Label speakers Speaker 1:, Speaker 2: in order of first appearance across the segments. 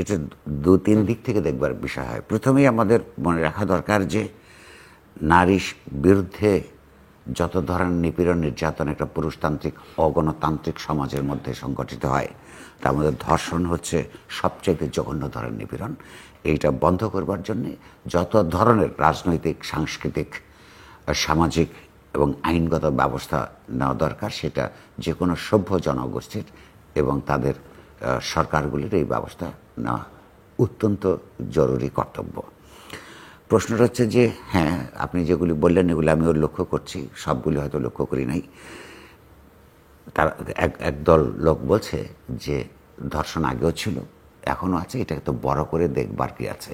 Speaker 1: এটা দু তিন দিক থেকে দেখবার বিষয় হয়। প্রথমেই আমাদের মনে রাখা দরকার যে নারী বিরুদ্ধে যত ধরনের নিপীড়ন নির্যাতন একটা পুরুষতান্ত্রিক অগণতান্ত্রিক সমাজের মধ্যে সংগঠিত হয়, তার মধ্যে ধর্ষণ হচ্ছে সবচেয়ে জঘন্য ধরনের নিপীড়ন। এইটা বন্ধ করবার জন্যে যত ধরনের রাজনৈতিক, সাংস্কৃতিক, সামাজিক এবং আইনগত ব্যবস্থা নেওয়া দরকার, সেটা যে কোনো সভ্য জনগোষ্ঠীর এবং তাদের সরকারগুলির এই ব্যবস্থা নেওয়া অত্যন্ত জরুরি কর্তব্য। প্রশ্নটা হচ্ছে যে হ্যাঁ, আপনি যেগুলি বললেন এগুলো আমিও লক্ষ্য করছি, সবগুলি হয়তো লক্ষ্য করি নাই। তার একদল লোক বলছে যে ধর্ষণ আগেও ছিল, এখনও আছে, এটাকে তো বড় করে দেখবার কি আছে।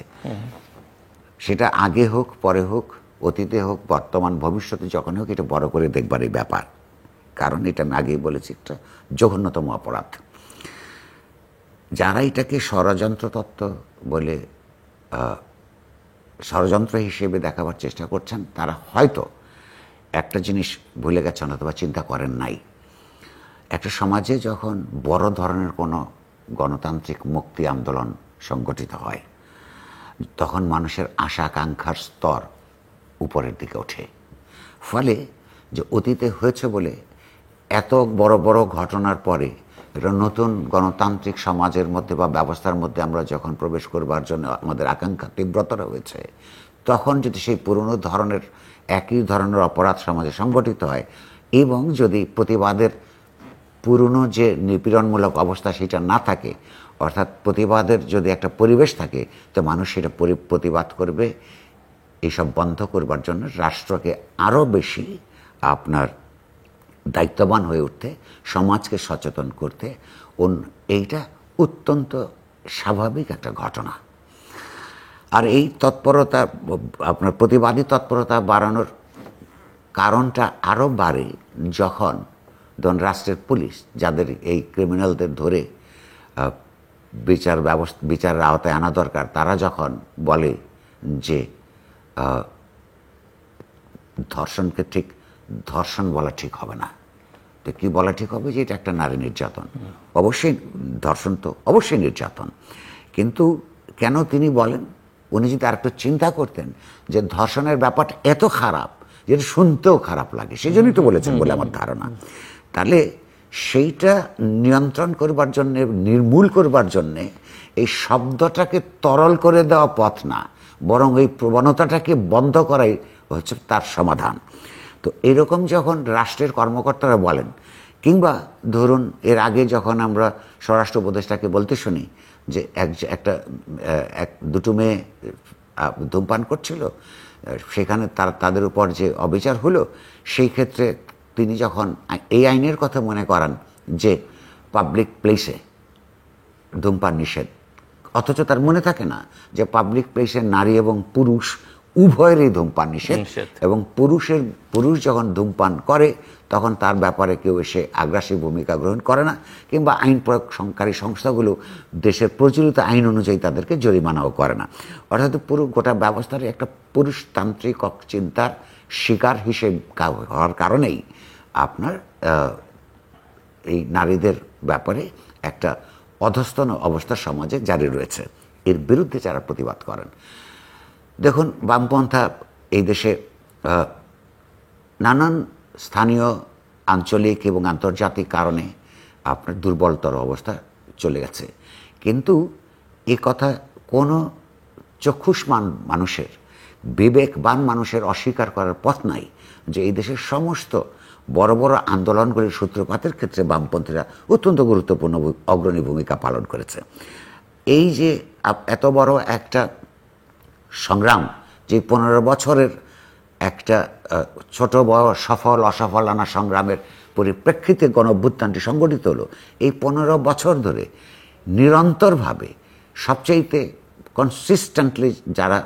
Speaker 1: সেটা আগে হোক, পরে হোক, অতীতে হোক, বর্তমান ভবিষ্যতে যখন হোক, এটা বড় করে দেখবারই ব্যাপার। কারণ এটা আমি আগেই বলেছি, একটা জঘন্যতম অপরাধ। যারা এটাকে ষড়যন্ত্র তত্ত্ব বলে ষড়যন্ত্র হিসেবে দেখাবার চেষ্টা করছেন, তারা হয়তো একটা জিনিস ভুলে গেছেন অথবা চিন্তা করেন নাই। একটা সমাজে যখন বড় ধরনের কোনো গণতান্ত্রিক মুক্তি আন্দোলন সংগঠিত হয়, তখন মানুষের আশা আকাঙ্ক্ষার স্তর উপরের দিকে ওঠে। ফলে যে অতীতে হয়েছে বলে এত বড় বড় ঘটনার পরে একটা নতুন গণতান্ত্রিক সমাজের মধ্যে বা ব্যবস্থার মধ্যে আমরা যখন প্রবেশ করবার জন্য আমাদের আকাঙ্ক্ষা তীব্রতর হয়েছে, তখন যদি সেই পুরনো ধরনের একই ধরনের অপরাধ সমাজে সংগঠিত হয় এবং যদি প্রতিবাদের পুরনো যে নিপীড়নমূলক অবস্থা সেটা না থাকে, অর্থাৎ প্রতিবাদের যদি একটা পরিবেশ থাকে, তো মানুষ সেটা প্রতিবাদ করবে। এইসব বন্ধ করবার জন্য রাষ্ট্রকে আরও বেশি আপনার দায়িত্ববান হয়ে উঠতে, সমাজকে সচেতন করতে, এইটা অত্যন্ত স্বাভাবিক একটা ঘটনা। আর এই তৎপরতা, আপনার প্রতিবাদী তৎপরতা বাড়ানোর কারণটা আরও বাড়ে যখন ধরুন রাষ্ট্রের পুলিশ, যাদের এই ক্রিমিনালদের ধরে বিচারের আওতায় আনা দরকার, তারা যখন বলে যে ধর্ষণকে ঠিক ধর্ষণ বলা ঠিক হবে না, তো কী বলা ঠিক হবে? যে এটা একটা নারী নির্যাতন। অবশ্যই ধর্ষণ তো অবশ্যই নির্যাতন, কিন্তু কেন তিনি বলেন? উনি যদি আরেকটু চিন্তা করতেন যে ধর্ষণের ব্যাপারটা এত খারাপ যেটা শুনতেও খারাপ লাগে, সেই জন্যই তো বলেছেন বলে আমার ধারণা। তাহলে সেইটা নিয়ন্ত্রণ করবার জন্যে, নির্মূল করবার জন্যে এই শব্দটাকে তরল করে দেওয়া পথ না, বরং এই প্রবণতাটাকে বন্ধ করাই হচ্ছে তার সমাধান। তো এরকম যখন রাষ্ট্রের কর্মকর্তারা বলেন, কিংবা ধরুন এর আগে যখন আমরা স্বরাষ্ট্র উপদেষ্টাকে বলতে শুনি যে দুটো মেয়ে ধূমপান করছিল, সেখানে তাদের উপর যে অবিচার হলো, সেই ক্ষেত্রে তিনি যখন এই আইনের কথা মনে করান যে পাবলিক প্লেসে ধূমপান নিষেধ, অথচ তার মনে থাকে না যে পাবলিক প্লেসে নারী এবং পুরুষ উভয়েরই ধূমপান নিষেধ, এবং পুরুষ যখন ধূমপান করে তখন তার ব্যাপারে কেউ এসে আগ্রাসী ভূমিকা গ্রহণ করে না, কিংবা আইন প্রয়োগকারী সংস্থাগুলো দেশের প্রচলিত আইন অনুযায়ী তাদেরকে জরিমানাও করে না। অর্থাৎ পুরো গোটা ব্যবস্থার একটা পুরুষতান্ত্রিক চিন্তার শিকার হিসেবে হওয়ার কারণেই আপনার এই নারীদের ব্যাপারে একটা অধস্তন অবস্থা সমাজে জারি রয়েছে। এর বিরুদ্ধে যারা প্রতিবাদ করেন, দেখুন বামপন্থা এই দেশে নানান স্থানীয়, আঞ্চলিক এবং আন্তর্জাতিক কারণে আপনার দুর্বলতর অবস্থা চলে গেছে, কিন্তু এ কথা কোনো চক্ষুষ্মান মানুষের, বিবেকবান মানুষের অস্বীকার করার পথ নাই যে এই দেশের সমস্ত বড় বড় আন্দোলনগুলির সূত্রপাতের ক্ষেত্রে বামপন্থীরা অত্যন্ত গুরুত্বপূর্ণ অগ্রণী ভূমিকা পালন করেছে। এই যে এত বড় একটা সংগ্রাম, যে 15 বছরের একটা ছোট বড় সফল অসফল নানা সংগ্রামের পরিপ্রেক্ষিতে গণঅভ্যুত্থানটি সংগঠিত হলো, এই 15 বছর ধরে নিরন্তরভাবে সবচাইতে কনসিস্টেন্টলি যারা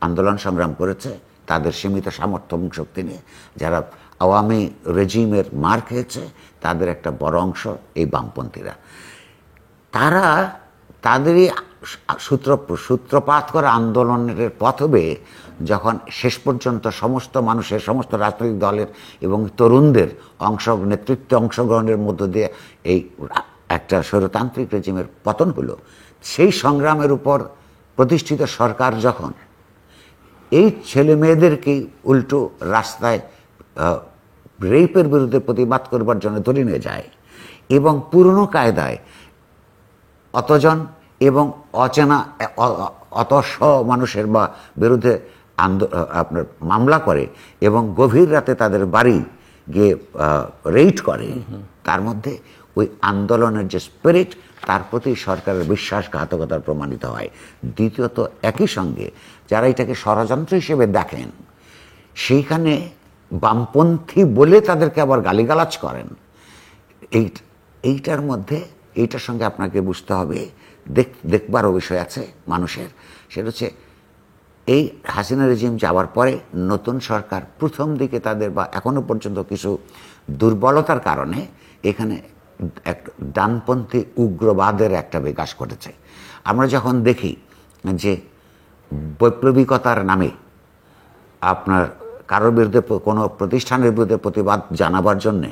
Speaker 1: আন্দোলন সংগ্রাম করেছে, তাদের সীমিত সামর্থ্য এবং শক্তি নিয়ে যারা আওয়ামী রেজিমের মার খেয়েছে, তাদের একটা বড় অংশ এই বামপন্থীরা। তারা তাদেরই সূত্রপাত করা আন্দোলনের পথ বেয়ে যখন শেষ পর্যন্ত সমস্ত মানুষের, সমস্ত রাজনৈতিক দলের এবং তরুণদের নেতৃত্বে অংশগ্রহণের মধ্য দিয়ে এই একটা স্বৈরতান্ত্রিক রেজিমের পতন হলো, সেই সংগ্রামের উপর প্রতিষ্ঠিত সরকার যখন এই ছেলে মেয়েদেরকেই উল্টো রাস্তায় রেপের বিরুদ্ধে প্রতিবাদ করবার জন্য ধরে নিয়ে যায় এবং পুরনো কায়দায় অতজন এবং অচেনা অতস্ব মানুষের বা বিরুদ্ধে আপনার মামলা করে এবং গভীর রাতে তাদের বাড়ি গিয়ে রেইড করে, তার মধ্যে ওই আন্দোলনের যে স্পিরিট তার প্রতি সরকারের বিশ্বাসঘাতকতার প্রমাণিত হয়। দ্বিতীয়ত একই সঙ্গে যারা এটাকে ষড়যন্ত্র হিসেবে দেখেন সেইখানে বামপন্থী বলে তাদেরকে আবার গালিগালাজ করেন। এইটার মধ্যে এইটার সঙ্গে আপনাকে বুঝতে হবে, দেখবারও বিষয় আছে মানুষের, সেটা হচ্ছে এই হাসিনা রেজিম যাওয়ার পরে নতুন সরকার প্রথম দিকে তাদের বা এখনো পর্যন্ত কিছু দুর্বলতার কারণে এখানে এক ডানপন্থী উগ্রবাদের একটা বিকাশ ঘটেছে। আমরা যখন দেখি যে বৈপ্লবিকতার নামে আপনার কারোর বিরুদ্ধে কোনো প্রতিষ্ঠানের বিরুদ্ধে প্রতিবাদ জানাবার জন্যে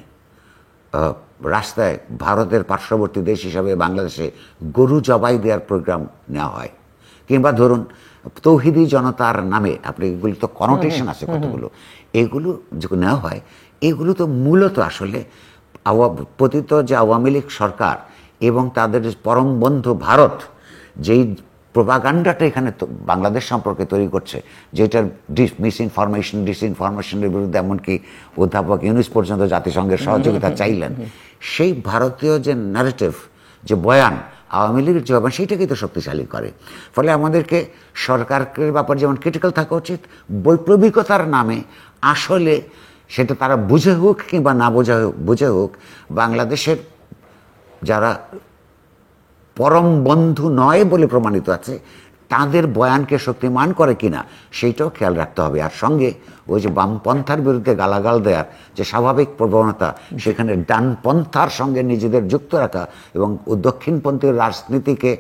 Speaker 1: রাস্তায় ভারতের পার্শ্ববর্তী দেশ হিসাবে বাংলাদেশে গরু জবাই দেওয়ার প্রোগ্রাম নেওয়া হয়, কিংবা ধরুন তৌহিদি জনতার নামে, আপনি এগুলি তো কনোটেশন আছে কতগুলো, এগুলো যখন নেওয়া হয় এগুলো তো মূলত আসলে পতিত যে আওয়ামী লীগ সরকার এবং তাদের পরম বন্ধু ভারত যেই প্রোপাগান্ডাটা এখানে বাংলাদেশ সম্পর্কে তৈরি করছে, যেটার ডিসইনফরমেশনের বিরুদ্ধে এমনকি অধ্যাপক ইউনূস পর্যন্ত জাতিসংঘের সহযোগিতা চাইলেন, সেই ভারতীয় যে ন্যারেটিভ, যে বয়ান আওয়ামী লীগের যে বয়ান, সেইটাকেই তো শক্তিশালী করে। ফলে আমাদেরকে সরকারের ব্যাপারে যেমন ক্রিটিক্যাল থাকা উচিত, বৈপ্লবিকতার নামে আসলে সেটা তারা বুঝে হোক কিংবা না বুঝে হোক বাংলাদেশের যারা পরম বন্ধু নয় বলে প্রমাণিত আছে তাদের বয়ানকে শক্তিমান করে কিনা সেইটাও খেয়াল রাখতে হবে। আর সঙ্গে ওই যে বামপন্থার বিরুদ্ধে গালাগাল দেওয়ার যে স্বাভাবিক প্রবণতা, সেখানে ডানপন্থার সঙ্গে নিজেদের যুক্ত রাখা এবং দক্ষিণপন্থী রাজনীতিকে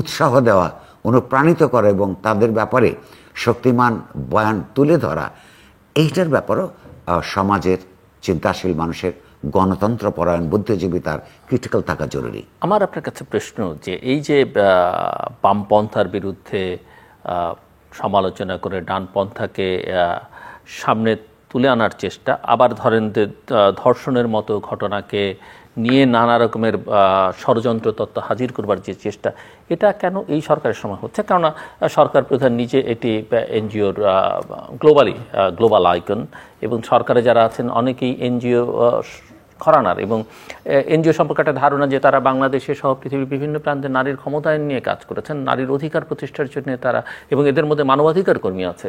Speaker 1: উৎসাহ দেওয়া, অনুপ্রাণিত করা এবং তাদের ব্যাপারে শক্তিমান বয়ান তুলে ধরা, এইটার ব্যাপারেও সমাজের চিন্তাশীল মানুষের, গণতন্ত্র পরায়ণ বুদ্ধিজীবী তার ক্রিটিক্যাল থাকা জরুরি।
Speaker 2: আমার আপনার কাছে প্রশ্ন, যে এই যে বামপন্থার বিরুদ্ধে সমালোচনা করে ডানপন্থাকে সামনে তুলে আনার চেষ্টা, আবার ধরেন যে ধর্ষণের মতো ঘটনাকে নিয়ে নানা রকমের ষড়যন্ত্র তত্ত্ব হাজির করবার যে চেষ্টা, এটা কেন এই সরকারের সময় হচ্ছে? কেননা সরকার প্রধান নিজে এটি এনজিওর গ্লোবাল আইকন, এবং সরকারে যারা আছেন অনেকেই এনজিও ঘরানার, এবং এনজিও সম্পর্কে একটা ধারণা যে তারা বাংলাদেশে সহ পৃথিবীর বিভিন্ন প্রান্তে নারীর ক্ষমতায়ন নিয়ে কাজ করেছেন, নারীর অধিকার প্রতিষ্ঠার জন্য তারা, এবং এদের মধ্যে মানবাধিকার কর্মী আছে।